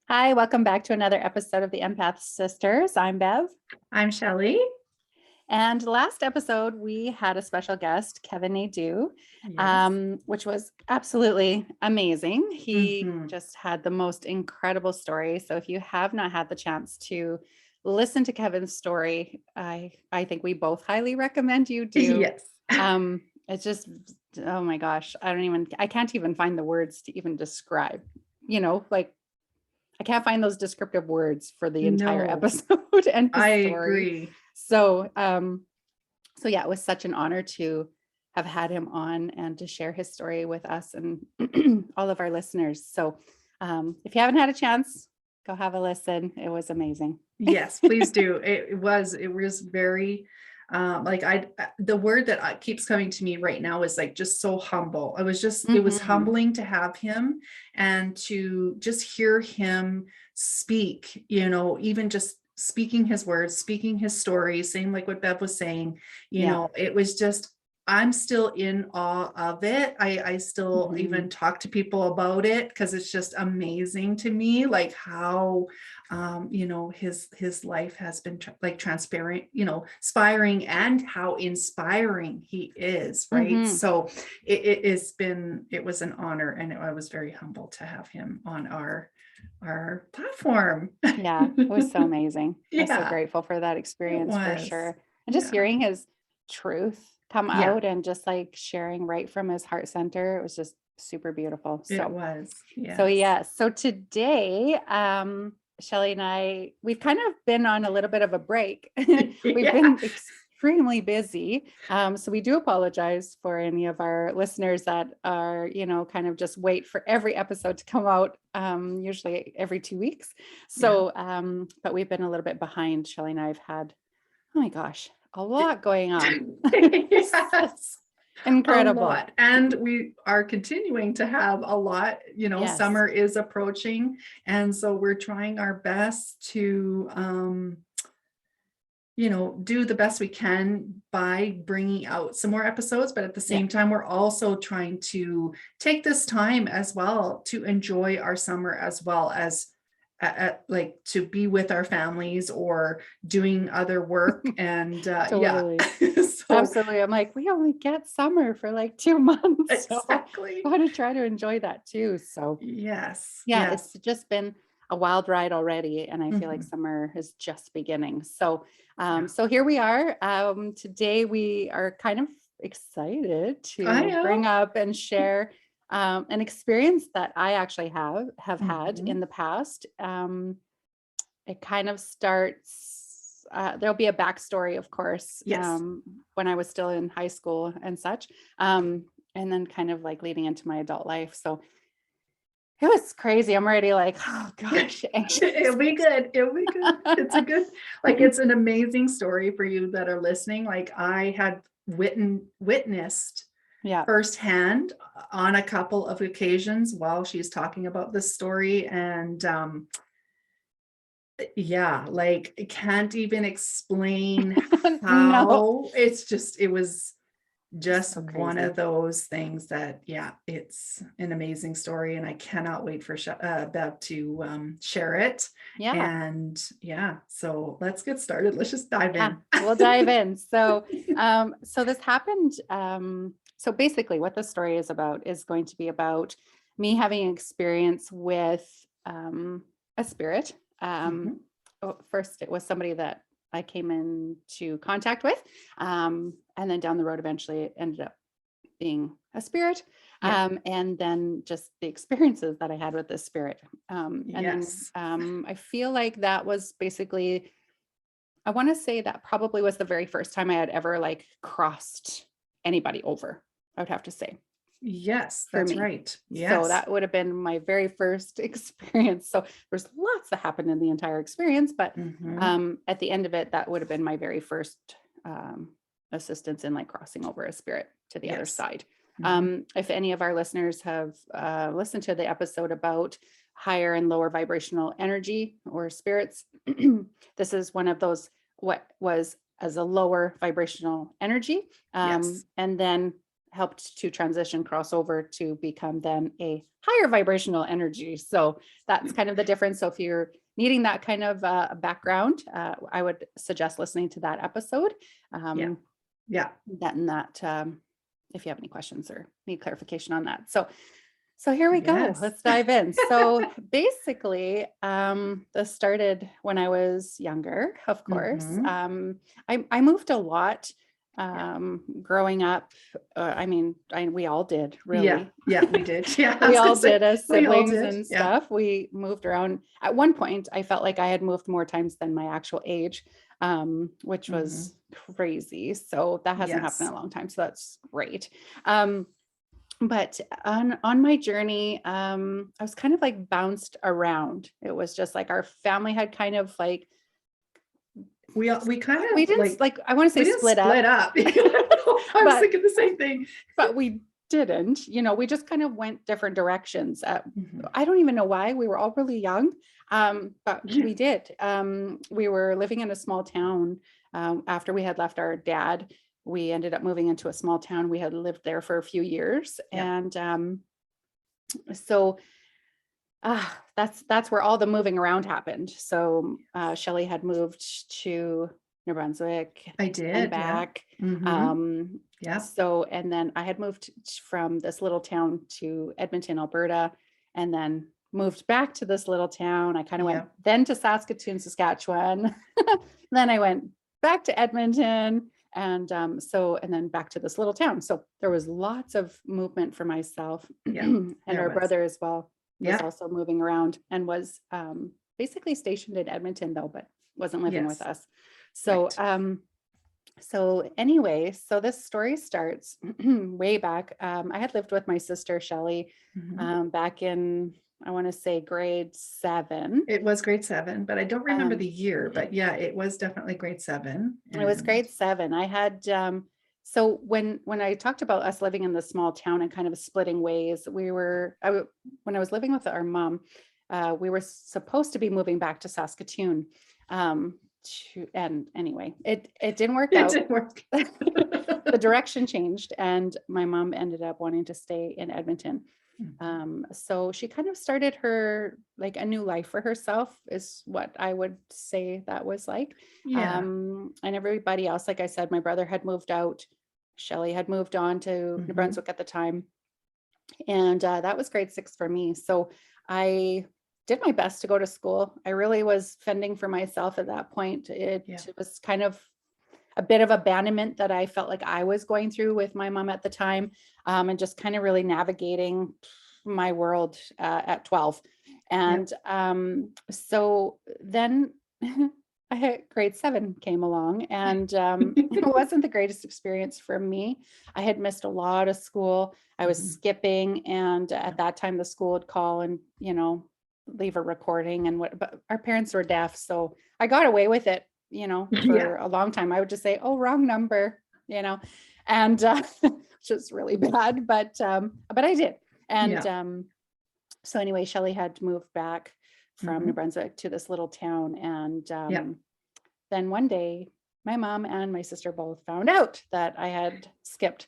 Hi, welcome back to another episode of the Empath Sisters. I'm Bev. I'm Shelly. And last episode, we had a special guest, Kevin Nadeau, Yes. which was absolutely amazing. He hmm just had the most incredible story. So if you have not had the chance to listen to Kevin's story, I think we both highly recommend you do. Yes. It's just, oh my gosh, I can't even find the words to even describe, like I can't find those descriptive words for the entire No, episode and I his story. agree. So yeah, it was such an honor to have had him on and to share his story with us and all of our listeners. So if you haven't had a chance, go have a listen. It was amazing. Yes, please do. It was very the word that keeps coming to me right now is like just so humble. It was Mhm. humbling to have him and to just hear him speak, even just speaking his words, speaking his story, same like what Bev was saying, Yeah. it was just I'm still in awe of it. I still even Mhm. talk to people about it because it's just amazing to me, like how his life has been like transparent, inspiring, and how inspiring he is, right? Mhm. So it was an honor, and I was very humbled to have him on our platform. Yeah, it was so amazing. I was so Yeah, grateful for that it experience for was. sure. And just Yeah. hearing his truth come Yeah, out and just like sharing right from his heart center, it was just super beautiful. it So was. So Yes. yeah, so today, Shelly and we've kind of been on a little bit of a break. We've Yeah. been extremely busy. So we do apologize for any of our listeners that are, kind of just wait for every episode to come out, usually every 2 weeks. Yeah. So, but we've been a little bit behind. Shelly and I have had, oh my gosh, a lot going on. Yes. A Incredible. lot. And we are continuing to have a lot. Yes. Summer is approaching. And so we're trying our best to, do the best we can by bringing out some more episodes. But at the Yeah. same time, we're also trying to take this time as well to enjoy our summer as well as like to be with our families or doing other work. And yeah. Totally. So Absolutely. I'm like, we only get summer for like 2 months. So exactly. got to try to enjoy that too. So Yes. yeah, Yes. it's just been a wild ride already. And I feel like Mhm. summer is just beginning. So Yeah. so here we are. Today we are kind of excited I to am. bring up and share an experience that I actually have had in Mhm. the past. It kind of starts, there'll be a backstory, of course, Yes. when I was still in high school and such. And then kind of like leading into my adult life. So it was crazy. I'm already like, oh gosh, anxious. It'll be good. It'll be good. It's a good, like, it's an amazing story for you that are listening. Like, I had witnessed Yeah. firsthand on a couple of occasions while she's talking about this story. And yeah, like, I can't even explain No, how. It was it's just so one crazy. of those things that, yeah, it's an amazing story, and I cannot wait for Bev to share it. Yeah. And yeah, so let's get started. Let's just dive Yeah. in. We'll dive in. So this happened. So basically what the story is about is going to be about me having an experience with a spirit. Mhm. First, it was somebody that I came into contact with. And then down the road, eventually it ended up being a spirit. Yeah. And then just the experiences that I had with this spirit. And then Yes. I feel like that was basically, I want to say that probably was the very first time I had ever like crossed anybody over, I would have to say, Yes, for that's me. right. So Yes. that would have been my very first experience. So there's lots that happened in the entire experience, but Mhm. at the end of it, that would have been my very first um, assistance in like crossing over a spirit to the other Yes. side. Mhm. If any of our listeners have listened to the episode about higher and lower vibrational energy or spirits, this is one of those, what was as a lower vibrational energy. Yes. And then helped to transition crossover to become then a higher vibrational energy. So that's kind of the difference. So if you're needing that kind of background, I would suggest listening to that episode. Yeah. If you have any questions or need clarification on that. So here we go. Yes. Let's dive in. So basically, this started when I was younger, of course. I moved a lot growing up. We all did, really. Yeah, we did. Yeah, We all did as we all siblings did. and Yeah. stuff. We moved around. At one point, I felt like I had moved more times than my actual age, which was crazy. So that hasn't happened in a long time. So that's great. But on my journey, I was kind of like bounced around. It was just like our family had kind of like, we kind of we didn't like, I want to we say didn't split up. I was thinking the same thing. But we didn't, we just kind of went different directions. Mhm. I don't even know why. We were all really young, but we did. We were living in a small town after we had left our dad. We ended up moving into a small town. We had lived there for a few years. Yeah. And so that's where all the moving around happened. So Shelly had moved to New Brunswick I did. and back. Yeah. So, and then I had moved from this little town to Edmonton, Alberta, and then moved back to this little town. I kind of went then to Saskatoon, Saskatchewan. Then I went back to Edmonton. And and then back to this little town. So there was lots of movement for myself. And our brother as well was also moving around and was basically stationed in Edmonton though, but wasn't living with us. So so anyway, so this story starts way back. I had lived with my sister Shelly back in, I want to say grade 7. It was grade 7, but I don't remember the year, but yeah, it was definitely grade 7. It was grade 7. I had, so when I talked about us living in the small town and kind of splitting ways, when I was living with our mom, we were supposed to be moving back to Saskatoon. And anyway, it didn't work out. It didn't work. The direction changed and my mom ended up wanting to stay in Edmonton. So she kind of started her, like a new life for herself is what I would say that was like. And everybody else, like I said, my brother had moved out. Shelly had moved on to New Brunswick at the time. And that was grade 6 for me. So I did my best to go to school. I really was fending for myself at that point. It was kind of a bit of abandonment that I felt like I was going through with my mom at the time, and just kind of really navigating my world at 12. And so then I had grade 7 came along and it wasn't the greatest experience for me. I had missed a lot of school. I was skipping, and at that time the school would call and, leave a recording but our parents were deaf. So I got away with it, for a long time. I would just say, oh, wrong number, and which was really bad, but I did. And so anyway, Shelly had moved back from New Brunswick to this little town. And then one day, my mom and my sister both found out that I had skipped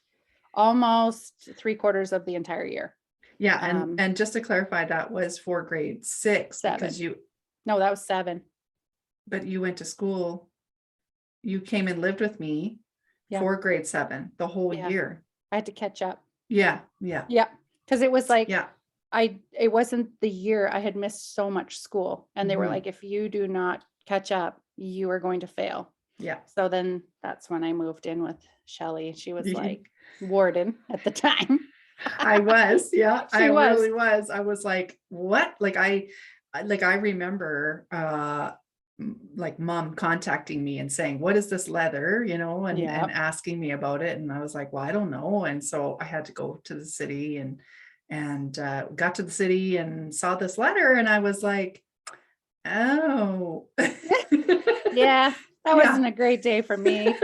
almost 3/4 of the entire year. Yeah. And just to clarify, that was for grade 6. 7. Because No, that was 7. But you went to school. You came and lived with me for grade 7, the whole year. I had to catch up. Yeah. Because it was like, it wasn't the year. I had missed so much school. And they were like, if you do not catch up, you are going to fail. Yeah. So then that's when I moved in with Shelly. She was like warden at the time. I was. Yeah. Really was. I was like, what? I remember like mom contacting me and saying, what is this leather, and asking me about it. And I was like, well, I don't know. And so I had to go to the city and got to the city and saw this letter. And I was like, oh, yeah, that wasn't a great day for me.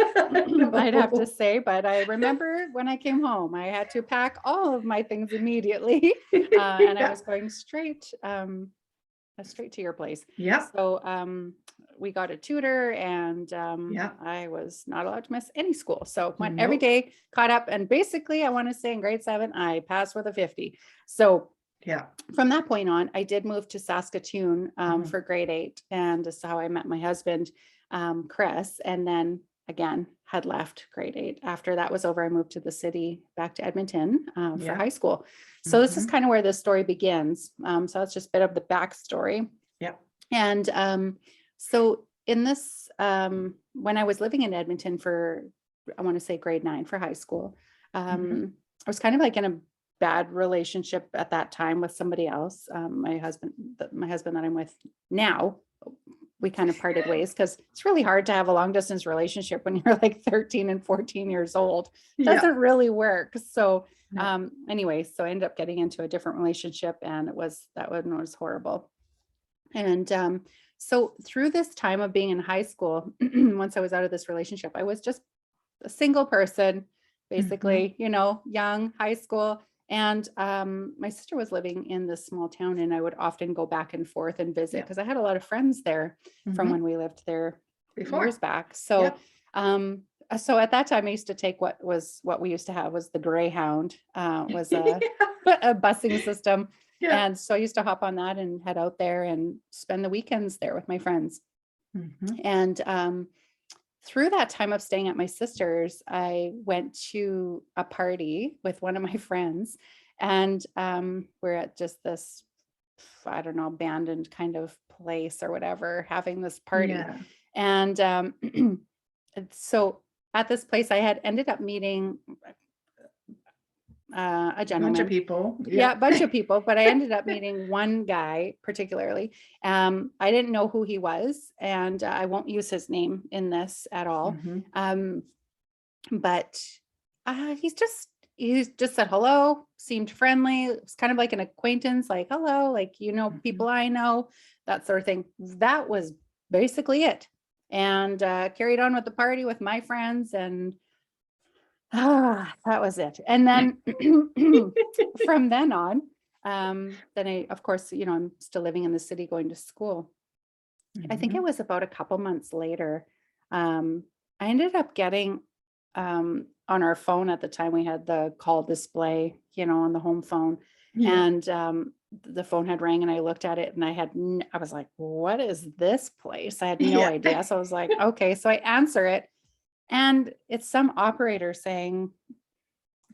I'd have to say, but I remember when I came home, I had to pack all of my things immediately. And I was going straight to your place. Yeah. So we got a tutor, and Yeah. I was not allowed to miss any school. So went every Nope. day, caught up, and basically I want to say in grade 7, I passed with a 50. So Yeah. from that point on, I did move to Saskatoon Mhm. for grade 8. And this is how I met my husband, Chris. And then again, had left grade 8. After that was over, I moved to the city, back to Edmonton for Yeah. high school. So this is Mhm. kind of where this story begins. So that's just a bit of the backstory. Yeah. And so in this, when I was living in Edmonton for, I want to say grade 9 for high school, Mhm. I was kind of like in a bad relationship at that time with somebody else. My husband that I'm with now, we kind of parted ways because it's really hard to have a long distance relationship when you're like 13 and 14 years old. Yeah. Doesn't really work. So No. anyway, so I ended up getting into a different relationship, and that one was horrible. And so through this time of being in high school, once I was out of this relationship, I was just a single person, Mhm. basically, young, high school. And my sister was living in this small town, and I would often go back and forth and visit Yeah. because I had a lot of friends there from when Mhm. we lived there years Before. back. So, Yep. so at that time, I used to take what we used to have was the Greyhound, was a Yeah. a busing system. Yeah. And so I used to hop on that and head out there and spend the weekends there with my friends. Mhm. And through that time of staying at my sister's, I went to a party with one of my friends, and we're at just this, I don't know, abandoned kind of place or whatever, having this party. Yeah. And so at this place, I had ended up meeting a Bunch of gentleman. people. Yeah, Yeah. a bunch of people, but I ended up meeting one guy particularly. I didn't know who he was, and I won't use his name in this at all. Mhm. Um, but he just said hello, seemed friendly. It was kind of like an acquaintance, like hello, like Mhm. people I know, that sort of thing. That was basically it. And carried on with the party with my friends, and that was it. And then from then on, then I, of course, I'm still living in the city going to school. I think it Mhm. was about a couple months later. Um, I ended up getting on our phone at the time, we had the call display, on the home phone. Yeah. And the phone had rang, and I looked at it, and I was like, what is this place? I had no Yeah. idea. So I was like, okay. So I answer it, and it's some operator saying,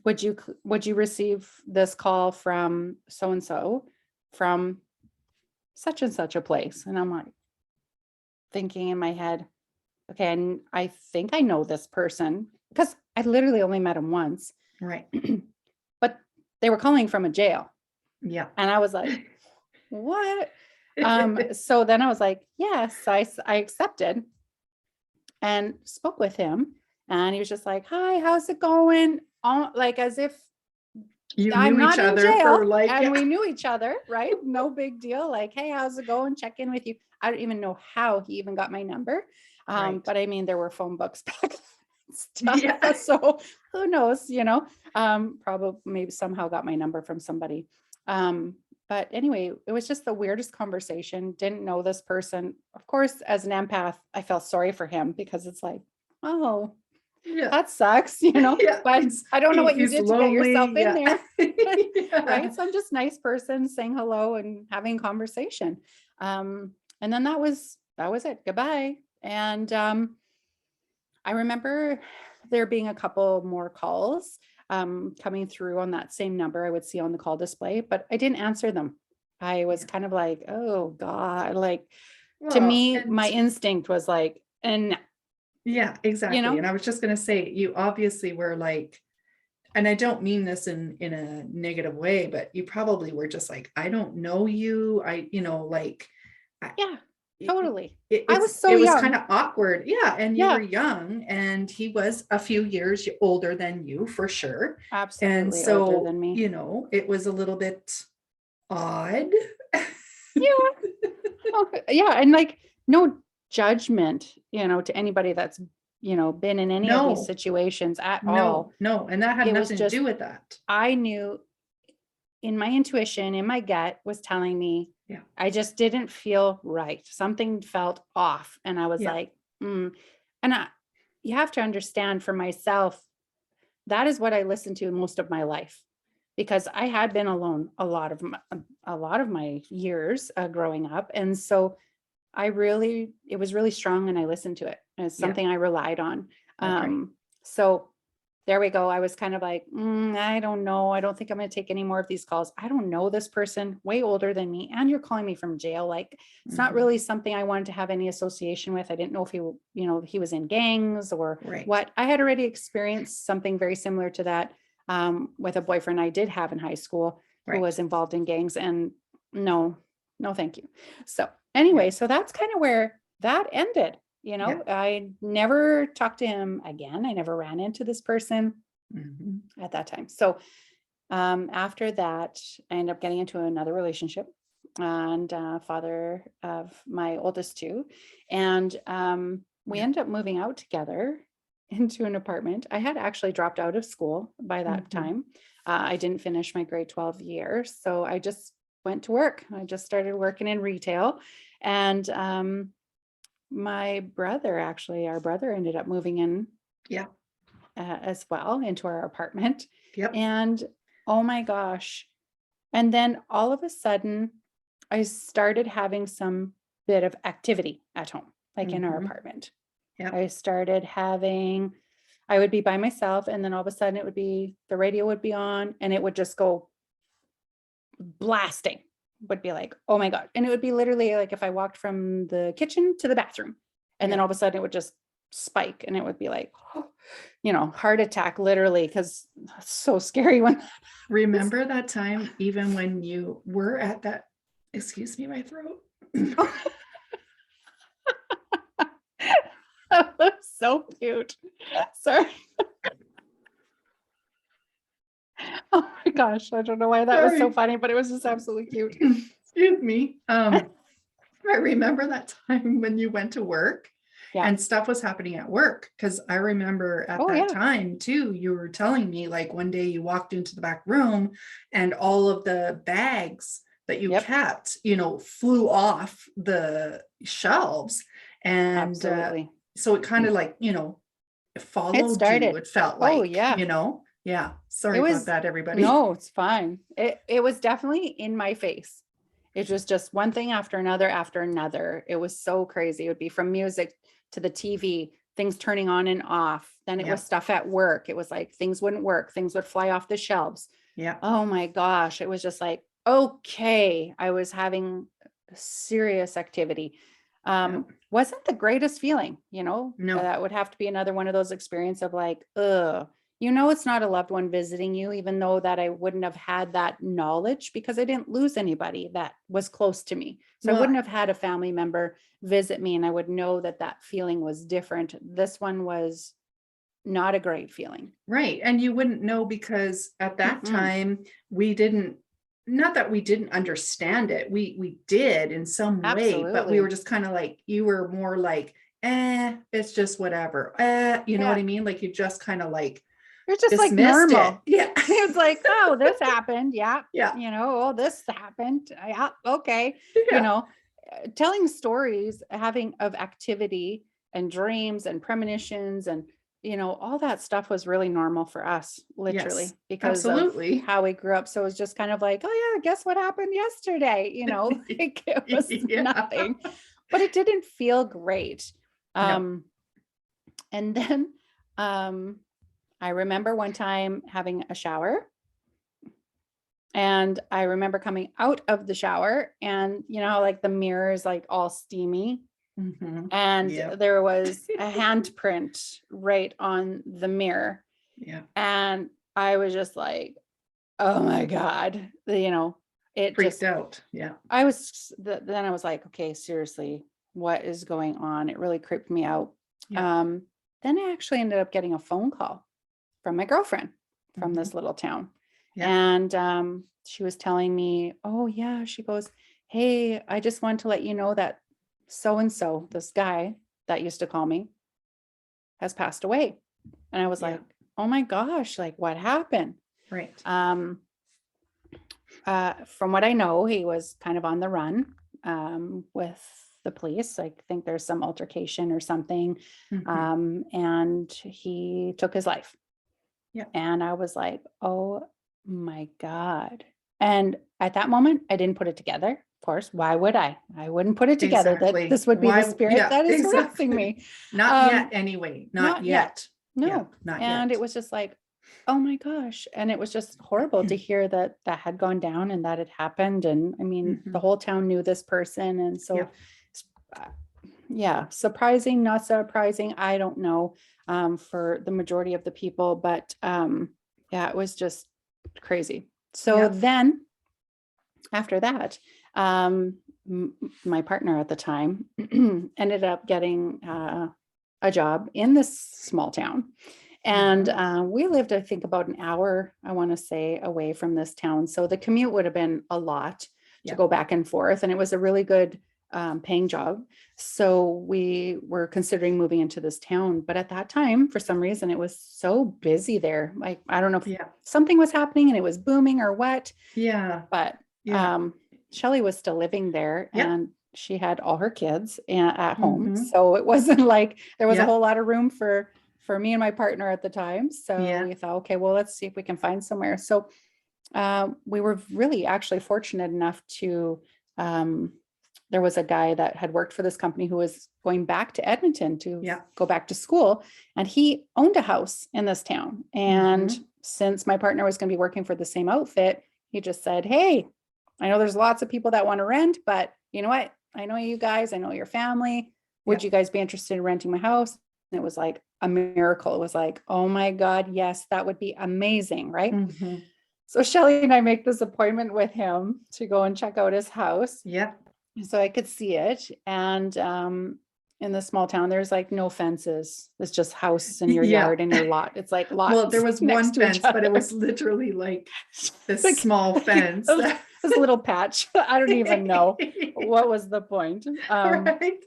would you receive this call from so and so from such and such a place? And I'm like thinking in my head, okay, and I think I know this person because I literally only met him once, Right. but they were calling from a jail. Yeah. And I was like, what? So then I was like, yes, I accepted and spoke with him. And he was just like, hi, how's it going? All, like as if You I'm knew each not in other for jail, like, and yeah. we knew each other, right? No big deal. Like, hey, how's it going? Check in with you. I don't even know how he even got my number. Right. But I mean, there were phone books back then and Yeah. stuff. So who knows, probably maybe somehow got my number from somebody. But anyway, it was just the weirdest conversation. Didn't know this person. Of course, as an empath, I felt sorry for him because it's like, oh, Yeah. that sucks, Yeah. but I don't know what you He's did to get yourself lonely. in Yeah. there. Yeah. Right. So I'm just a nice person saying hello and having conversation. And then that was it. Goodbye. And I remember there being a couple more calls coming through on that same number I would see on the call display, but I didn't answer them. I was Yeah. kind of like, oh God, like to Well, me, and my instinct was like, and yeah, you exactly. know, And I was just going to say, you obviously were like, and I don't mean this in a negative way, but you probably were just like, I don't know you. Like, I, yeah, it, totally. I was so it was kind young. of awkward. Yeah. And you were Yeah, young, and he was a few years older than you for sure. And absolutely older so, than me. it was a little bit odd. Yeah. Oh, yeah. And like no judgment, to anybody that's, been in any of these No, situations at all. no. And that had It was nothing to just, do with that. I knew in my intuition, in my gut was telling me, Yeah. I just didn't feel right. Something felt off. And I was Yeah. like, and you have to understand for myself, that is what I listened to most of my life, because I had been alone a lot of my years growing up. And so it was really strong and I listened to it. And it's Yeah. something I relied on. That's right. So there we go. I was kind of like, I don't know. I don't think I'm going to take any more of these calls. I don't know this person, way older than me. And you're calling me from jail. Like, it's not Mhm. really something I wanted to have any association with. I didn't know if he was in gangs or Right. what. I had already experienced something very similar to that with a boyfriend I did have in high school who Right. was involved in gangs. And no, thank you. So anyway, so that's kind of where that ended. Yeah. I never talked to him again. I never ran into this person Mhm. at that time. So after that, I ended up getting into another relationship and father of my oldest two. And we Yeah. ended up moving out together into an apartment. I had actually dropped out of school by that Mhm. time. I didn't finish my grade 12 year. So I just went to work. I just started working in retail. And our brother ended up moving in Yeah. as well into our apartment. Yep. And oh my gosh. And then all of a sudden, I started having some bit of activity at home, like in our Mhm. apartment. Yep. I would be by myself, and then all of a sudden the radio would be on and it would just go blasting, would be like, oh my God. And it would be literally like if I walked from the kitchen to the bathroom, and then Yeah. all of a sudden it would just spike and it would be like, heart attack, literally, because it's so scary when Remember that time, even when you were at that, excuse me, my throat. that was so cute. Sorry. Oh my gosh. I don't know why that was so Sorry. funny, but it was just absolutely cute. Excuse me. I remember that time when you went to work Yeah. and stuff was happening at work. Cause I remember at Oh, that yeah. time too, you were telling me like one day you walked into the back room and all of the bags that you Yep. kept, flew off the shelves. And Absolutely. so it kind of like, it It followed you, started. it felt Oh, like, yeah. yeah. Sorry It about was, that, everybody. no, it's fine. It was definitely in my face. It was just one thing after another after another. It was so crazy. It would be from music to the TV, things turning on and off. Then it Yeah. was stuff at work. It was like things wouldn't work. Things would fly off the shelves. Yeah. Oh my gosh. It was just like, okay, I was having serious activity. Yeah. Wasn't the greatest feeling, No. that would have to be another one of those experiences of like, it's not a loved one visiting you, even though that I wouldn't have had that knowledge because I didn't lose anybody that was close to me. So I Well, wouldn't have had a family member visit me and I would know that feeling was different. This one was not a great feeling. right. And you wouldn't know because at that Mm-mm. time we didn't, not that we didn't understand it. We did in some way, but we were Absolutely. just kind of like, you were more like, it's just whatever. You know what Yeah. I mean? Like you just kind of like It's just like dismissed it. normal. Yeah. It's like, oh, this happened. Yeah. Yeah. Oh, this happened. Yeah. Okay. Yeah. Telling stories, having of activity and dreams and premonitions and, all that stuff was really normal for us, literally, Yes. because of Absolutely. how we grew up. So it was just kind of like, oh, yeah, guess what happened yesterday? Like it was Yeah. nothing, but it didn't feel great. No. And then, I remember one time having a shower and I remember coming out of the shower and how like the mirror is like all steamy Mhm. and Yep. there was a handprint right on the mirror. Yeah. And I was just like, oh my God, it Freaked just, out. Yeah. then I was like, okay, seriously, what is going on? It really creeped me out. Yeah. Then I actually ended up getting a phone call from my girlfriend from Mhm. this little town. Yeah. And she was telling me, oh yeah, she goes, hey, I just want to let you know that so-and-so, this guy that used to call me, has passed away. And I was Yeah. like, oh my gosh, like what happened? Right. from what I know, he was kind of on the run with the police. I think there's some altercation or something. And he took his life. Yeah. And I was like, oh my God. And at that moment, I didn't put it together. Of course, why would I? I wouldn't put it together Exactly. that this would be the Why? spirit Yeah, that is exactly. harassing me. Not yet, anyway. Not yet. No. Yeah, not And yet. it was just like, oh my gosh. And it was just horrible to hear that that had gone down and that had happened. And I mean, the whole town knew this person. And so, Yep. yeah, surprising, not surprising. I don't know for the majority of the people, but yeah, it was just crazy. So Yep. then after that, my partner at the time ended up getting a job in this small town. And we lived, I think, about an hour, I want to say, away from this town. So the commute would have been a lot to go back and forth. And it was a really good paying job. So we were considering moving into this town. But at that time, for some reason, it was so busy there. Like, I don't know if something was happening and it was booming or what. Yeah. But Shelly was still living there and she had all her kids at home. So it wasn't like there was a whole lot of room for me and my partner at the time. So we thought, okay, well, let's see if we can find somewhere. So we were really actually fortunate enough to, there was a guy that had worked for this company who was going back to Edmonton to go back to school. And he owned a house in this town. And since my partner was going to be working for the same outfit, he just said, hey, I know there's lots of people that want to rent, but you know what? I know you guys, I know your family. Would you guys be interested in renting my house? And it was like a miracle. It was like, oh my God, yes, that would be amazing. Right. So Shelly and I make this appointment with him to go and check out his house. So I could see it. And in the small town, there's like no fences. It's just house in your yard and your lot. It's like lots. Well, there was one fence, but it was literally like this like, small fence. This little patch. I don't even know what was the point. Right.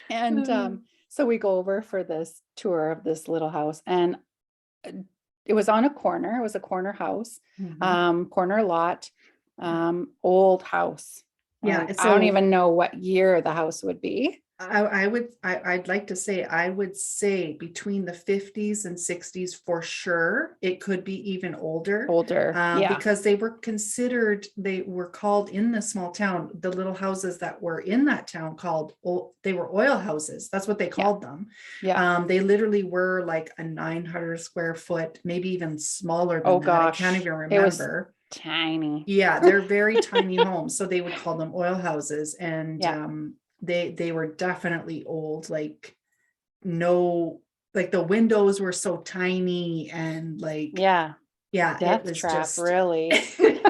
And so we go over for this tour of this little house, and it was on a corner. It was a corner house, corner lot, old house. Yeah. So, I don't even know what year the house would be. I'd like to say, I would say between the 50s and 60s for sure. It could be even older. Because they were called in the small town, the little houses that were in that town they were oil houses. That's what they called them. They literally were like a 900 square foot, maybe even smaller than that. I can't even remember. Tiny. Yeah, they're very tiny homes. So they would call them oil houses. And they were definitely old, like the windows were so tiny and like death it was trap, just really. you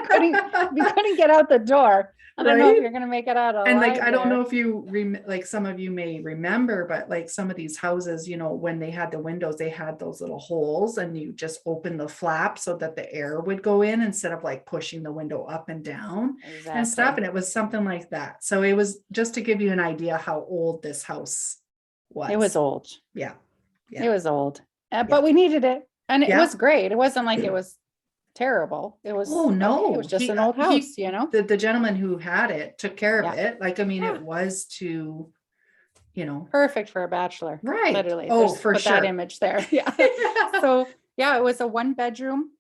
couldn't get out the door. I don't know if you're gonna make it out alive. And like I don't know if you like some of you may remember, but like some of these houses, you know, when they had the windows, they had those little holes and you just open the flap so that the air would go in instead of like pushing the window up and down and stuff. And it was something like that. So it was just to give you an idea how old this house was. It was old. Yeah. It was old, but we needed it, and it was great. It wasn't like it was terrible. It was it was just an old house, you know. The gentleman who had it took care of it. Like, I mean, it was to, you know, perfect for a bachelor, right? Literally. Oh, for put sure. That image there. So it was a 1 bedroom,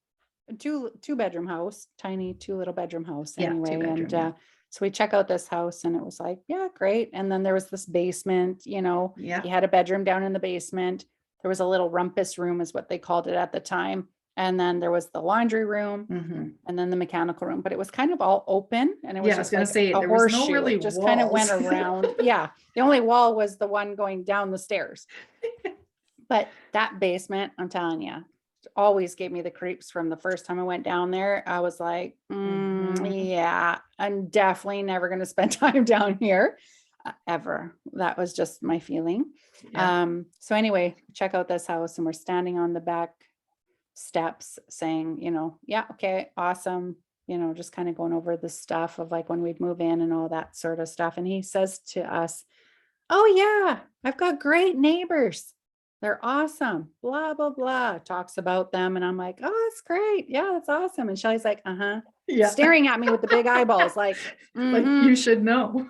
two bedroom house, tiny 2 little bedroom house anyway. And so we check out this house and it was like, great. And then there was this basement, you know, he had a bedroom down in the basement. There was a little rumpus room is what they called it at the time. And then there was the laundry room and then the mechanical room, but it was kind of all open. And it was just like a horseshoe. It just kind of went around. The only wall was the one going down the stairs. But that basement, I'm telling you, always gave me the creeps from the first time I went down there. I was like, I'm definitely never going to spend time down here ever. That was just my feeling. So anyway, check out this house and we're standing on the back steps saying, you know, okay, awesome. You know, just kind of going over the stuff of like when we'd move in and all that sort of stuff. And he says to us, oh yeah, I've got great neighbors. They're awesome. Blah, blah, blah. Talks about them. And I'm like, oh, that's great. Yeah, that's awesome. And Shelly's like, staring at me with the big eyeballs, like, Like, mhm, you should know.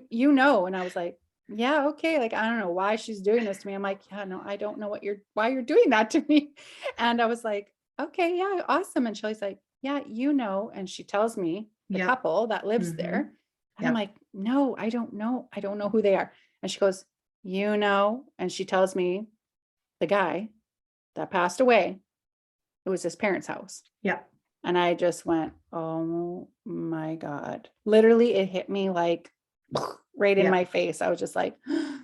you know. And I was like, yeah, okay. Like, I don't know why she's doing this to me. I'm like, yeah, no, I don't know why you're doing that to me. And I was like, okay, yeah, awesome. And Shelly's like, yeah, you know. And she tells me the Yep. couple that lives Mhm. there. And I'm Yep. like, no, I don't know. I don't know who they are. And she goes, you know. And she tells me the guy that passed away, it was his parents' house. Yep. And I just went, oh my God. Literally, it hit me like right in Yep. my face. I was just like, Yep.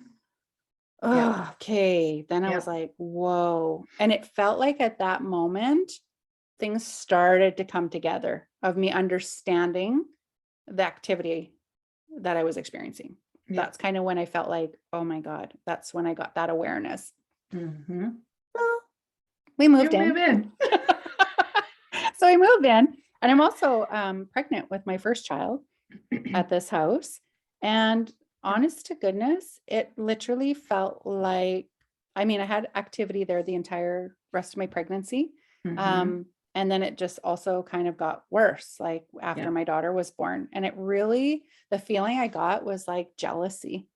oh, okay. Then I was Yep. like, whoa. And it felt like at that moment, things started to come together of me understanding the activity that I was experiencing. Yep. That's kind of when I felt like, oh my God, that's when I got that awareness. Mhm. Well, we You moved move in. in. So I moved in, and I'm also pregnant with my first child at this house. And honest to goodness, it literally felt like, I mean, I had activity there the entire rest of my pregnancy. Mhm. And then it just also kind of got worse, like after Yeah. my daughter was born. And it really, the feeling I got was like jealousy.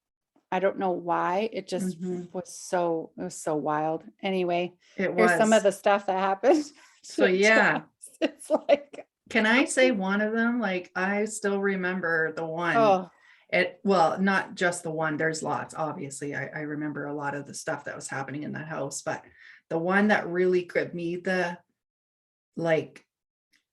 I don't know why. It just Mhm. it was so wild. Anyway, It here's some of was. the stuff that happened. So yeah, It's like, can I say one of them? Like, I still remember the one. oh, Well, not just the one, there's lots, obviously. I remember a lot of the stuff that was happening in that house, but the one that really gripped me, like,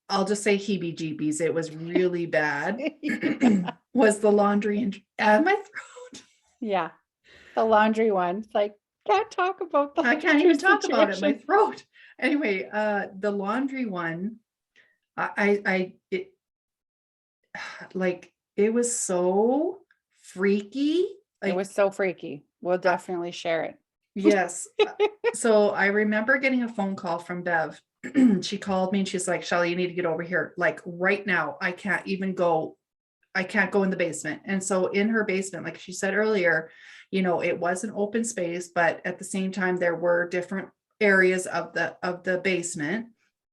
I'll just say heebie-jeebies, it was really bad, yeah. was the laundry and my throat. Yeah. The laundry one. It's like, can't talk about the I can't laundry even talk about it, my situation. throat. Anyway, the laundry one, it like, it was so freaky. It Like, was so freaky. We'll I definitely share it. yes. So I remember getting a phone call from Bev. She called me and she's like, Shelly, you need to get over here. Like right now, I can't even go. I can't go in the basement. And so in her basement, like she said earlier, it was an open space, but at the same time, there were different areas of the basement.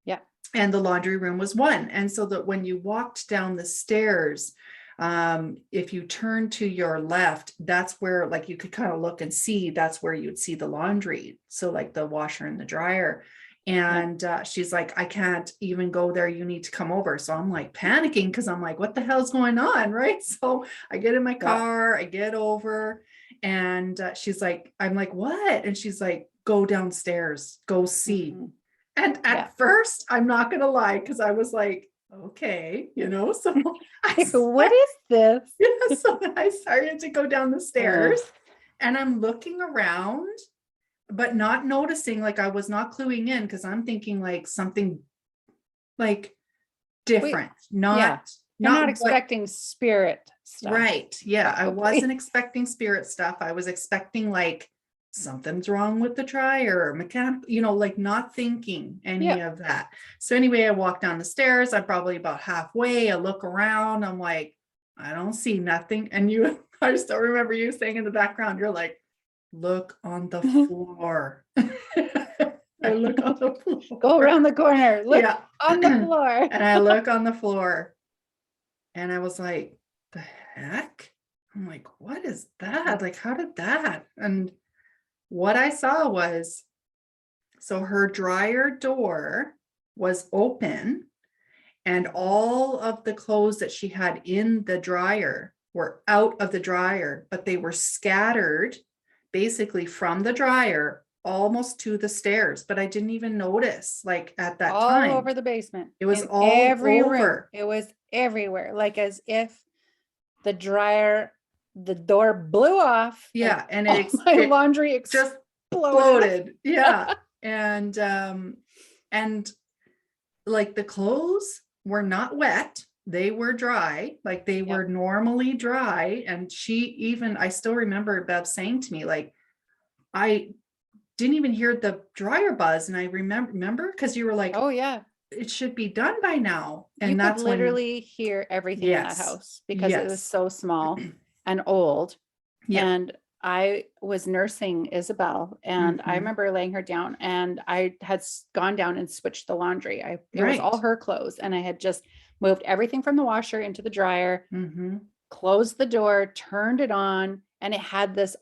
Yeah. And the laundry room was one. And so that when you walked down the stairs, if you turn to your left, that's where like you could kind of look and see, that's where you'd see the laundry. So like the washer and the dryer. Yeah. And she's like, I can't even go there. You need to come over. So I'm like panicking because I'm like, what the hell's going on? Right. So I get in my Yeah. car, I get over, and she's like, I'm like, what? And she's like, go downstairs, go see. Mhm. And at Yeah. first, I'm not going to lie, because I was like, okay, so What is this? so I started to go down the Ugh. stairs and I'm looking around, but not noticing, like I was not cluing in because I'm thinking like something like Wait, different, yeah. not You're not what, expecting spirit stuff, right. Yeah, I wasn't probably. expecting spirit stuff. I was expecting like something's wrong with the dryer or mechanic, like not thinking any Yeah. of that. So anyway, I walk down the stairs. I'm probably about halfway. I look around. I'm like, I don't see nothing. And I still remember you saying in the background, you're like, look on the floor. I look on the Go floor. around the corner. Look Yeah. on the floor. And I look on the floor and I was like, the heck? I'm like, what is that? Like, how did that? And what I saw was, so her dryer door was open and all of the clothes that she had in the dryer were out of the dryer, but they were scattered basically from the dryer almost to the stairs. But I didn't even notice, like at that All time. over the basement. It was In all every room. over. It was everywhere. Like as if the dryer, the door blew off and Yeah. And all my it laundry just exploded. exploded. Yeah. And like the clothes were not wet, they were dry, like they were Yep. normally dry. And I still remember Bev saying to me, like, I didn't even hear the dryer buzz. And I remember because you were like, Oh yeah. it should be done by now. You And could that's when, literally hear everything in that yes, house because it was yes, so small and old. yeah, And I was nursing Isabel, and I Mhm. remember laying her down, and I had gone down and switched the laundry. It was all Right. her clothes, and I had just moved everything from the washer into the dryer, Mhm. closed the door, turned it on, and it had this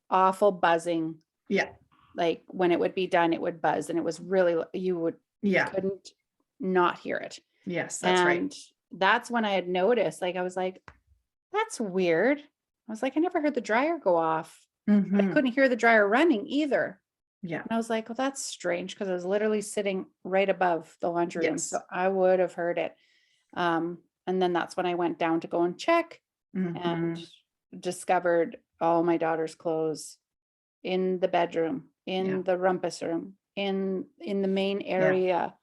awful buzzing. Yeah. Like when it would be done, it would buzz, and it was really, you Yeah. couldn't not hear it. Yes, that's right. And that's when I had noticed, like, I was like, that's weird. I was like, I never heard the dryer go off, but I Mhm. couldn't hear the dryer running either. Yeah. And I was like, well, that's strange, because I was literally sitting right above the laundry room. So Yes. I would have heard it. And then that's when I went down to go and check, and Mhm. discovered all my daughter's clothes in the bedroom, Yeah. in the rumpus room, in the main Yeah. area,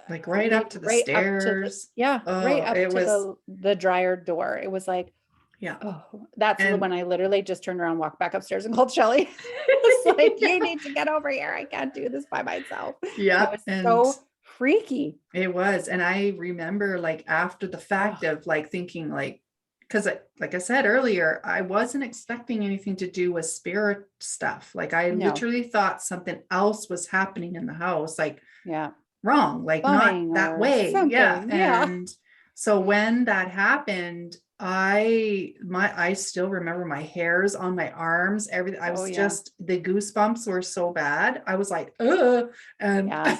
Like right maybe up to the right up to the, stairs. yeah, right Oh, up it to was, the dryer door. It was like, yeah. oh, that's And when I literally just turned around, walked back upstairs, and called Shelly. It's like, you yeah. need to get over here. I can't do this by myself. It Yeah. was And so freaky. it was. And I remember like after the Oh, fact of like thinking like, because like I said earlier, I wasn't expecting anything to do with spirit stuff. Like I no. literally thought something else was happening in the house, like Yeah. wrong, like not Plumbing that or way. Yeah. something. Yeah. And so when that happened, I still remember my hairs on my arms, everything. I Oh, was yeah. just, the goosebumps were so bad. I was like, ugh. And Yeah.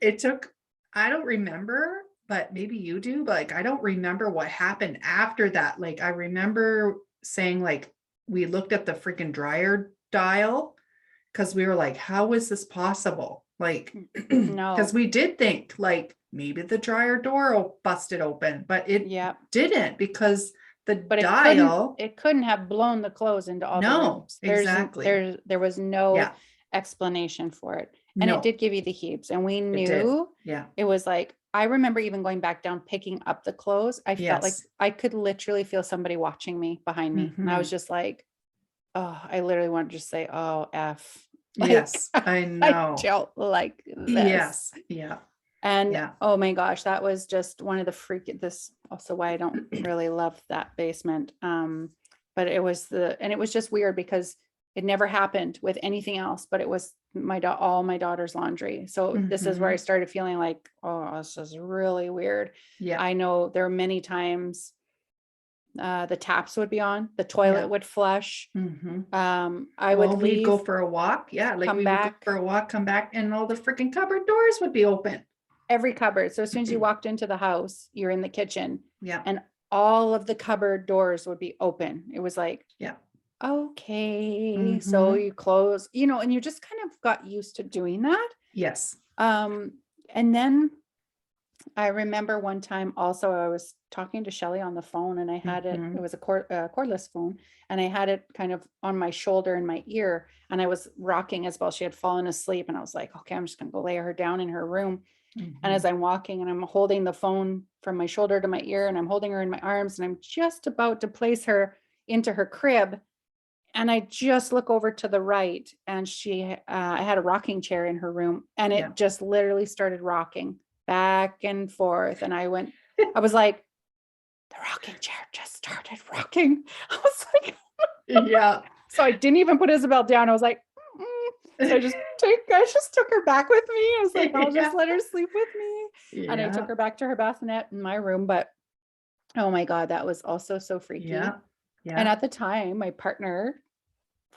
it took, I don't remember, but maybe you do, but like I don't remember what happened after that. Like I remember saying like we looked at the freaking dryer dial because we were like, how is this possible? Like, because No. we did think like maybe the dryer door busted open, but it Yeah. didn't because the But dial, it couldn't have blown the clothes into all the no, rooms. exactly. There was no Yeah, explanation for it. And it no, did give you the heaves. And we it did. knew Yeah, it was like, I remember even going back down, picking up the clothes. I felt like yes. I could literally feel somebody watching me behind me. And I was Mhm. just like, oh, I literally wanted to just say, oh, F. Like, Yes, I I know. don't like this. Yes, yeah, And yeah. oh my gosh, that was just one of the this also why I don't really love that basement. But it was and it was just weird because it never happened with anything else, but it was all my daughter's laundry. So this is where I Mhm. started feeling like, oh, this is really weird. Yeah, I know there are many times the taps would be on, the yeah. toilet would flush. Mhm. I would Well, we'd go leave, for a walk. Yeah, like come we would go back, for a walk, come back, and all the freaking cupboard doors would be open. every cupboard. So as soon as you walked into the house, you're in the kitchen, Yeah, and all of the cupboard doors would be open. It was like, yeah. okay, so Mhm. you close, and you just kind of got used to doing that. Yes. Um, and then I remember one time also I was talking to Shelly on the phone, and I had it Mhm. was a cordless phone, and I had it kind of on my shoulder and my ear, and I was rocking as well. She had fallen asleep, and I was like, okay, I'm just gonna go lay her down in her room. And as Mhm. I'm walking and I'm holding the phone from my shoulder to my ear, and I'm holding her in my arms, and I'm just about to place her into her crib, and I just look over to the right, and I had a rocking chair in her room, and Yeah. it just literally started rocking back and forth. And I was like, the rocking chair just started rocking. I was like, Yeah. so I didn't even put Isabel down. I was like, "Mm-mm." So I just took her back with me. I was like, I'll just Yeah. let her sleep with me. And I took Yeah. her back to her bassinet in my room. But oh my God, that was also so freaky. Yeah. And Yeah. at the time, my partner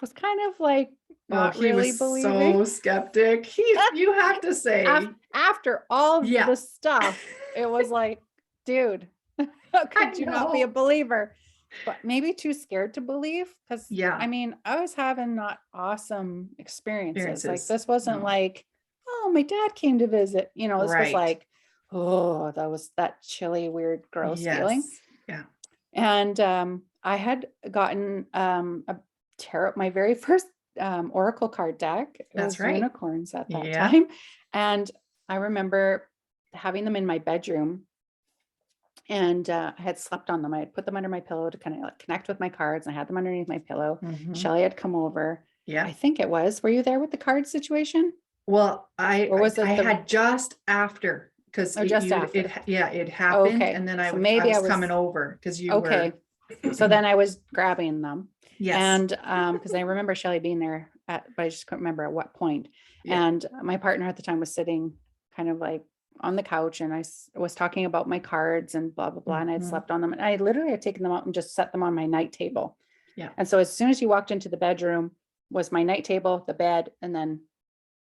was kind of like Oh, not he really was believing. so skeptic. You have to say, After all yeah. the stuff, it was like, dude, how I could you not be a know. believer? But maybe too scared to believe. Because Yeah. I mean, I was having not awesome experiences. Like, Experiences. this wasn't No. like, oh, my dad came to visit. This was Right. like, oh, that was that chilly, weird, gross feeling. Yes. Yeah. And I had gotten a tarot, my very first oracle card deck. It That's was right. unicorns at that Yeah. time. And I remember having them in my bedroom, and I had slept on them. I had put them under my pillow to kind of like connect with my cards. And I had them underneath my pillow. Mhm. Shelly had come over. I Yeah. think it was. Were you there with the card situation? Well, Or was I it had just after because just after? yeah, it happened, Okay. and then So I maybe I was coming was, over because you okay. were So then I was grabbing them. Yes. And because I remember Shelly being there but I just couldn't remember at what point. Yeah. And my partner at the time was sitting kind of like on the couch, and I was talking about my cards and blah, blah, blah. And I'd Mhm. slept on them. And I literally had taken them out and just set them on my night table. Yeah. And so as soon as he walked into the bedroom was my night table, the bed, and then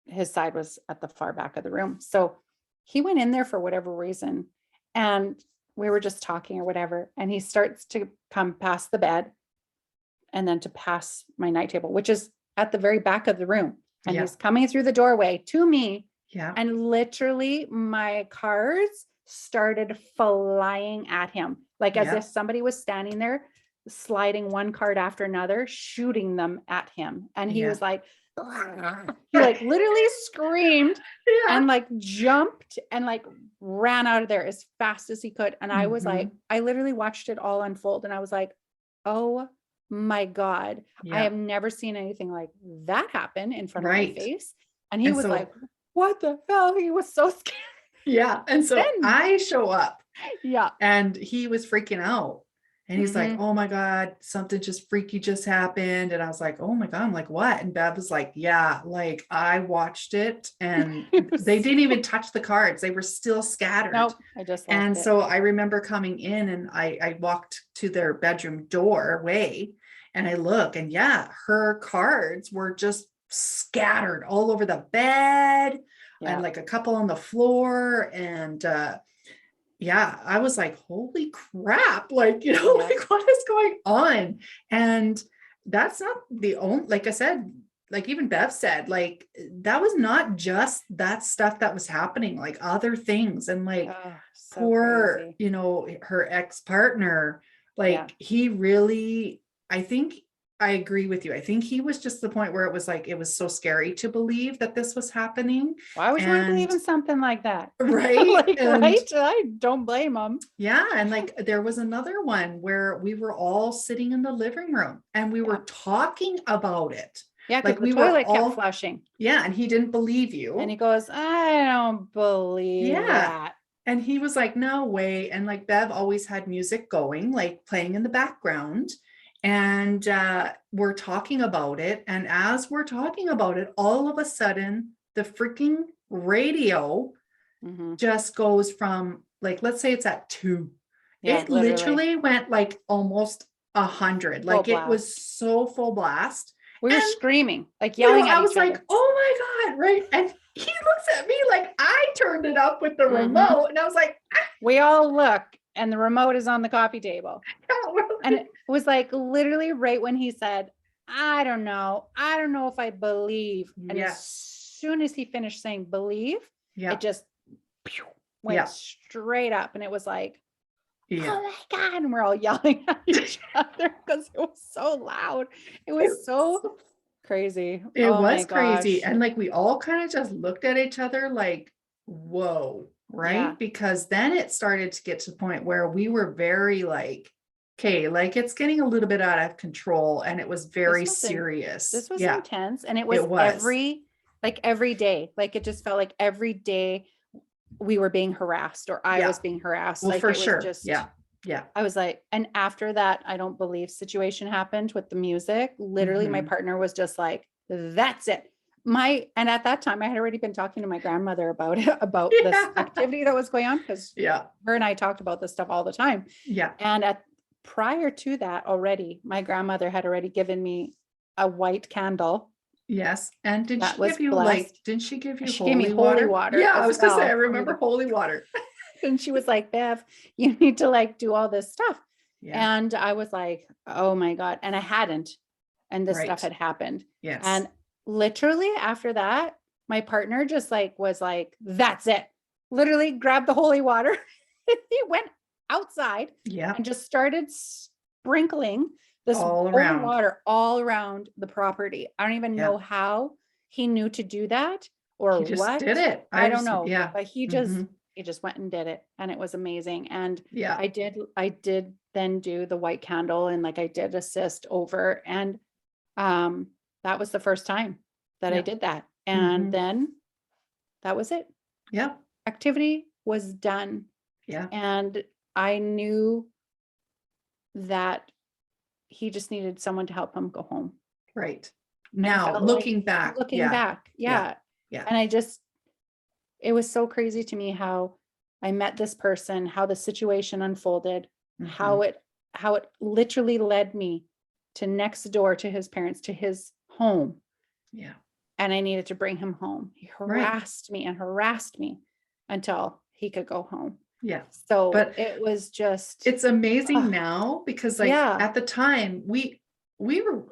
his side was at the far back of the room. So he went in there for whatever reason. And we were just talking or whatever. And he starts to come past the bed and then to pass my night table, which is at the very back of the room. And Yeah. he's coming through the doorway to me. Yeah. And literally my cards started flying at him, like as Yeah. if somebody was standing there, sliding one card after another, shooting them at him. And he Yeah. was like, he like literally screamed Yeah. and like jumped and like ran out of there as fast as he could. And I was like, I literally watched it all unfold. And I was like, oh my God, I Yeah. have never seen anything like that happen in front of Right. my face. And he And was so- like, what the hell? He was so scared. Yeah. And so Then- I show up Yeah. and he was freaking out. And he's like, oh my God, something just freaky just happened. And I was like, oh my God. I'm like, what? And Bev was like, yeah, like I watched it and they didn't even touch the cards. They were still scattered. Nope. I just left And it. so I remember coming in and I walked to their bedroom doorway and I look and yeah, her cards were just scattered all over the bed Yeah. and like a couple on the floor. And yeah, I was like, holy crap, like, you know, Yeah. like what is going on? And that's not the only, like I said, like even Bev said, like that was not just that stuff that was happening, like other things. And like Oh, so poor, crazy. you know, her ex-partner, like Yeah. he really, I think I agree with you. I think he was just the point where it was like, it was so scary to believe that this was happening. Why would you want to believe And- in something like that? Right. Like, And- right? I don't blame him. Yeah. And like there was another one where we were all sitting in the living room and we were talking about it. Yeah, because Like the we were toilet all- kept flushing. Yeah. And he didn't believe you. And he goes, I don't believe Yeah. that. And he was like, no way. And like Bev always had music going, like playing in the background. And we're talking about it. And as we're talking about it, all of a sudden, the freaking radio Mhm. just goes from like, let's say it's at 2. Yeah, It literally went like almost 100. Like it was blast. so full blast. We were and, screaming, like You know, yelling at I was each like, other. oh my God, right? And he looks at me like I turned it up with the Mhm. remote. And I was like, We all look, and the remote is on the coffee table. oh, And it was like literally right when he said, I don't know. I don't know if I believe. And Yeah. as soon as he finished saying believe, yeah. it just went Yeah. straight up. And it was like, Yeah. oh my God. And we're all yelling at each other because it was so loud. It was so crazy. It Oh my was crazy. gosh. And like we all kind of just looked at each other like, whoa, right? Yeah. Because then it started to get to the point where we were very like, okay, like it's getting a little bit out of control. And it was very was in- serious. This was yeah. intense. And it was, was. every day. Like it just felt like every day we were being harassed or I Yeah. was being harassed. Well, like for it was sure. just, Yeah. Yeah. I was like, and after that, I don't believe situation happened with the music. Literally, my Mhm. partner was just like, that's it. And at that time, I had already been talking to my grandmother about it, about this Yeah. activity that was going on, because Yeah. her and I talked about this stuff all the time. Yeah. And prior to that already, my grandmother had already given me a white candle. Yes. And did That she was give you blessed. didn't she give you She gave me holy water Yeah, I as was gonna say, well I for me remember to- holy water. And she was like, Bev, you need to like do all this stuff. Yeah. And I was like, oh my God. And I hadn't. And this stuff Right. had happened. Yes. And literally after that, my partner just like was like, that's it. Literally grabbed the holy water. He went outside yeah. and just started sprinkling this All holy around. water all around the property. I don't even Yeah. know how he knew to do that or He just what. did it. I don't just- know. Yeah. But he Mhm. just went and did it. And it was amazing. And Yeah. I did then do the white candle and like I did assist over. And that was the first time that I Yeah. did that. And Mhm. then that was it. Yeah. Activity was done. Yeah. And I knew that he just needed someone to help him go home. Right. And Now, felt like looking back. looking Yeah. back, Yeah. yeah. Yeah. And it was so crazy to me how I met this person, how the situation unfolded, how Mhm. it literally led me to next door to his parents, to his home. Yeah. And I needed to bring him home. He Right. harassed me until he could go home. Yeah. So But it was just, it's amazing ugh, now because like yeah. at the time we were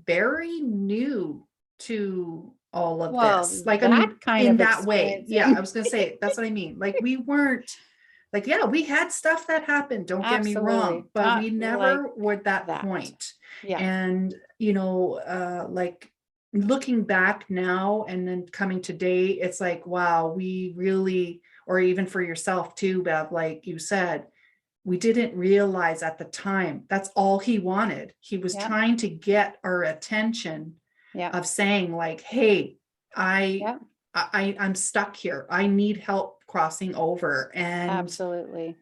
very new to all of this. Well, Like, I that mean, kind in of that way. Yeah, I experiencing. was gonna say, that's what I mean. Like we weren't like, yeah, we had stuff that happened, don't get me wrong, Absolutely. but we Not like never were at that that. point. Yeah. And, like looking back now and then coming today, it's like, wow, we really, or even for yourself too, Bev, like you said, we didn't realize at the time that's all he wanted. He was Yeah. trying to get our attention Yeah. of saying like, hey, Yeah. I'm stuck here. I need help crossing over. And Absolutely.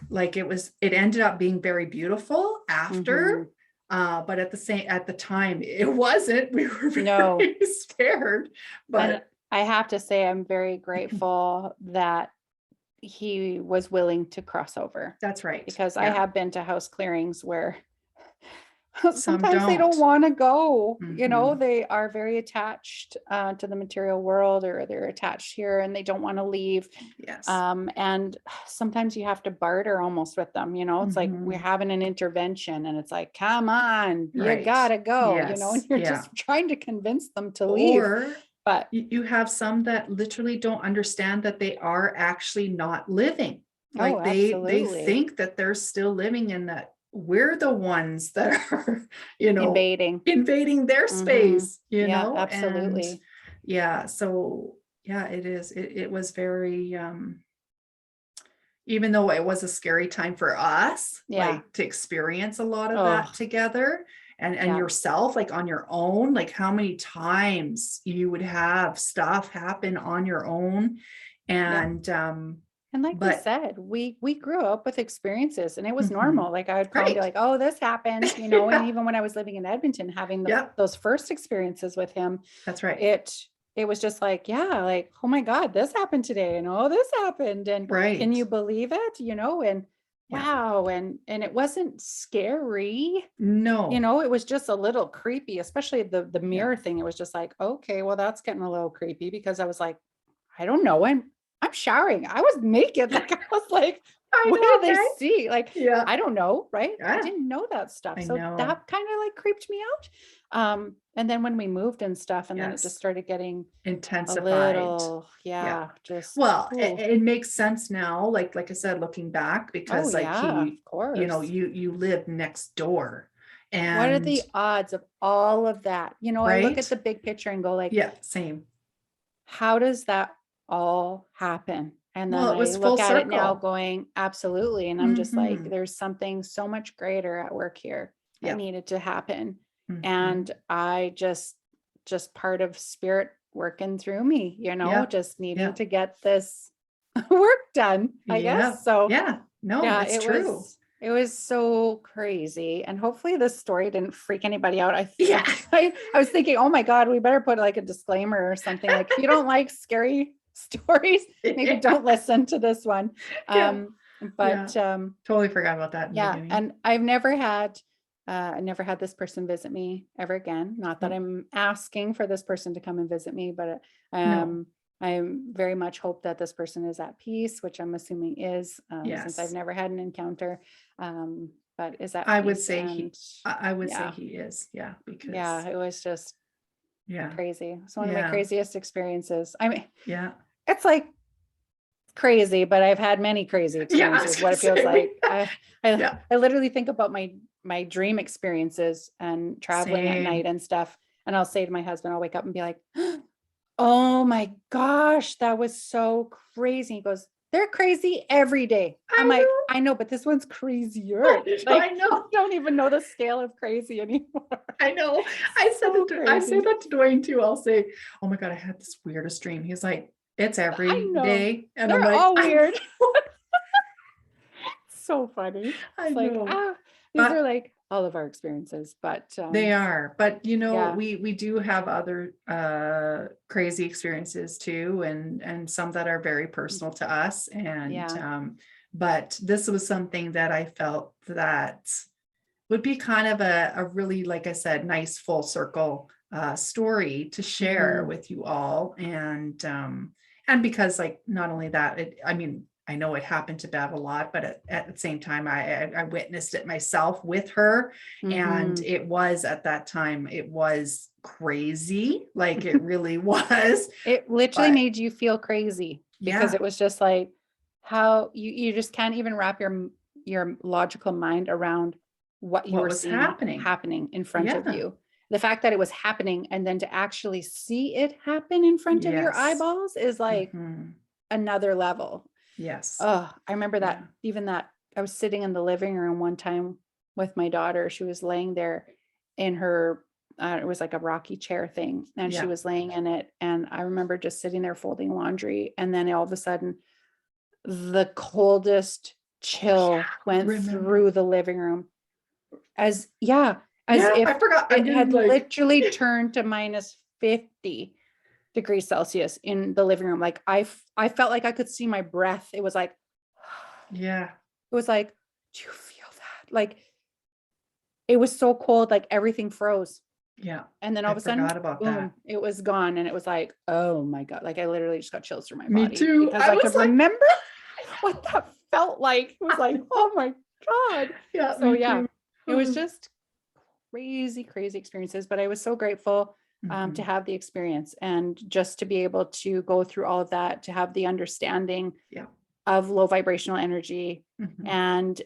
like it ended up being very beautiful Hmm. after. But at the time, it wasn't. We were No. very scared. And But I have to say, I'm very grateful that he was willing to cross over, that's right. because I Yeah. have been to house clearings where Some sometimes they don't don't. want to go. Mhm. They are very attached to the material world, or they're attached here and they don't want to leave. Yes. And sometimes you have to barter almost with them. It's like we're Mhm. having an intervention and it's like, come on, you Right. gotta go, and Yes. you're Yeah. just trying to convince them to leave. Or But you have some that literally don't understand that they are actually not living. oh, Like they absolutely. think that they're still living and that we're the ones that are, Invading. invading their Hmm. space, Yeah, and absolutely. yeah, so yeah, it was very even though it was a scary time for us, Yeah. like to experience a lot of that Oh, together and yeah. yourself, like on your own, like how many times you would have stuff happen on your own. Yeah. And And like we but said, we grew up with experiences and it was mhm, normal. Like I would call and be right. like, oh, this happened, and Yeah, even when I was living in Edmonton, having yep, those first experiences with him, that's right. it it was just like, yeah, like, oh my God, this happened today, and oh, this happened. And can Right. you believe it? And Yeah. wow, and it wasn't scary. No. It was just a little creepy, especially the Yeah. mirror thing. It was just like, okay, well, that's getting a little creepy, because I was like, I don't know. I'm showering. I was naked. Like I was like, I what did know, they okay. see? Like, Yeah. I don't know, right? I Yeah. didn't know that stuff. I So know. that kind of like creeped me out. And then when we moved and stuff, and then it just Yes. started getting a Intensified. little, Yeah. yeah, just, Well, ooh. it makes sense now, like I said, looking back, Oh because like yeah, of course. you live next door What are and the odds of all of that? I look at right? the big picture and go like, Yeah, same. how does that all happen? And Well, then it I was full look at it now circle. going, absolutely. And I'm just like, Hmm. there's something so much greater at work here that Yeah. needed to happen. And Hmm. I just part of spirit working through me, Yeah. just needing Yeah. to get this work done, I Yeah. guess. So Yeah. No, yeah, it's true. it was so crazy. And hopefully this story didn't freak anybody out. Yeah. I was thinking, oh my God, we better put like a disclaimer or something. Like, if you don't like scary stories, maybe Yeah. don't listen to this one. Yeah. Yeah. But Totally forgot about that in the yeah, beginning. and I never had this person visit me ever again. Not that Nope. I'm asking for this person to come and visit me, but No. I very much hope that this person is at peace, which I'm assuming is, since I've Yes. never had an encounter, but is at I would peace. say And I would say yeah, he is. Yeah, because yeah, it was just yeah. crazy. It's one of my Yeah. craziest experiences. I mean, Yeah. it's like crazy, but I've had many crazy Yeah, I was experiences. What gonna it feels say like. I yeah, I literally think about my dream experiences and traveling at night same. and stuff. And I'll say to my husband, I'll wake up and be like, oh my gosh, that was so crazy. He goes, they're crazy every day. I'm I like, know. I know, but this one's crazier. I Like, I know. don't even know the scale of crazy anymore. I know. So I say crazy. that to Dwayne too. I'll say, "Oh my God, I had this weirdest dream." He's like, "It's I every know. day." And I'm They're like, all "I weird. know." so funny. I It's like, know. these But are like all of our experiences, but they are, but yeah, we do have other crazy experiences too, and some that are very personal to us. And yeah. but this was something that I felt that would be kind of a really, like I said, nice full circle story to share Mhm. with you all. And because like not only that, I mean, I know it happened to Bev a lot, but at the same time, I witnessed it myself with her, and Mhm. it was at that time it was crazy, like it really was. It literally But made you feel crazy because yeah, it was just like how you just can't even wrap your logical mind around what you what were was seeing happening? happening in front of Yeah. you. The fact that it was happening and then to actually see it happen in front of your Yes. eyeballs is like Hmm. another level. Yes. Oh, I remember Yeah. that even that I was sitting in the living room one time with my daughter. She was laying there in her, it was like a rocky chair thing, and she Yeah. was laying in it. And I remember just sitting there folding laundry. And then all of a sudden, the coldest Oh yeah. chill went Remember. through the living room yeah, as Yeah, if I forgot. I it didn't had like. literally turned to minus 50 degrees Celsius in the living room. Like I felt like I could see my breath. It was like, Yeah. it was like, do you feel that? Like it was so cold, like everything froze. Yeah. And then all I of a sudden, forgot about that. boom, it was gone. And it was like, oh my God. Like I literally just got chills through my Me body too. because I I was could like, remember what that felt like. It was like, oh my God. yeah, So me yeah, too. it was just crazy, crazy experiences, but I was so grateful to Mhm. have the experience and just to be able to go through all of that, to have the understanding Yeah. of low vibrational energy Mhm.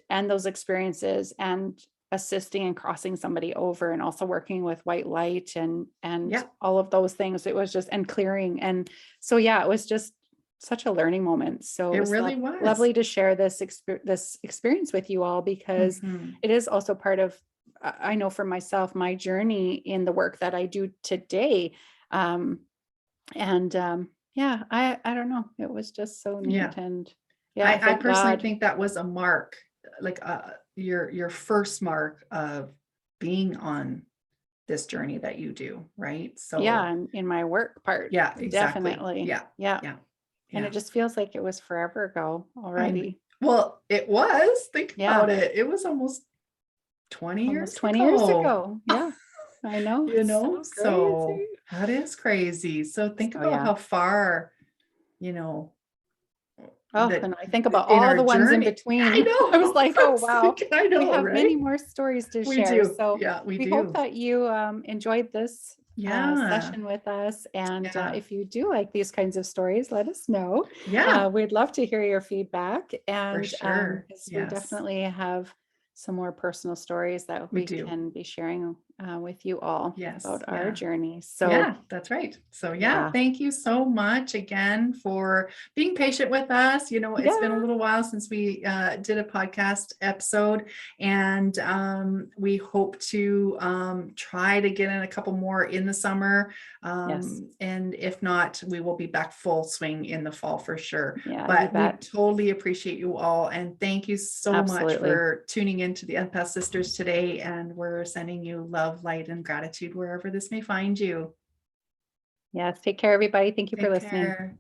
and those experiences and assisting and crossing somebody over and also working with white light and Yeah. all of those things. It was just and clearing. And so yeah, it was just such a learning moment. So it It was really was. lovely to share this experience with you all because Mhm. it is also part of I know for myself, my journey in the work that I do today. Um, and yeah, I don't know. It was just so Yeah. neat. And yeah, I thank personally God. think that was a mark, like your first mark of being on this journey that you do, right? Yeah, So in my work part, yeah, exactly. definitely. Yeah. Yeah. Yeah. And Yeah. it just feels like it was forever ago I already. well, it was. Think Yeah. about it. It was almost 20 Almost years 20 years ago. ago. Yeah. I know. You It's know, so so crazy. that is crazy. So think So about yeah. how far, you know, Oh, that and I think about in all our the ones in journey. I between. I was know. like, I oh, was wow, thinking, I we know, have right? many more stories to We share. do. So Yeah, we we hope do. that you enjoyed this Yeah. session with us. And Yeah. if you do like these kinds of stories, let us know. Yeah, We'd love to hear your feedback. for And sure. because we Yes, definitely have some more personal stories that we we do. can be sharing with you all Yes. about our Yeah. journey. So Yeah, that's right. So yeah, yeah, thank you so much again for being patient with us. You know, it's been a yeah, little while since we did a podcast episode, and we hope to try to get in a couple more in the summer. yes, And if not, we will be back full swing in the fall for sure. yeah, you But we bet. totally appreciate you all, and thank you so much Absolutely. for tuning into the Empath Sisters today. And we're sending you love, light, and gratitude wherever this may find you. Yes. Take care, everybody. Thank you for Take listening. care.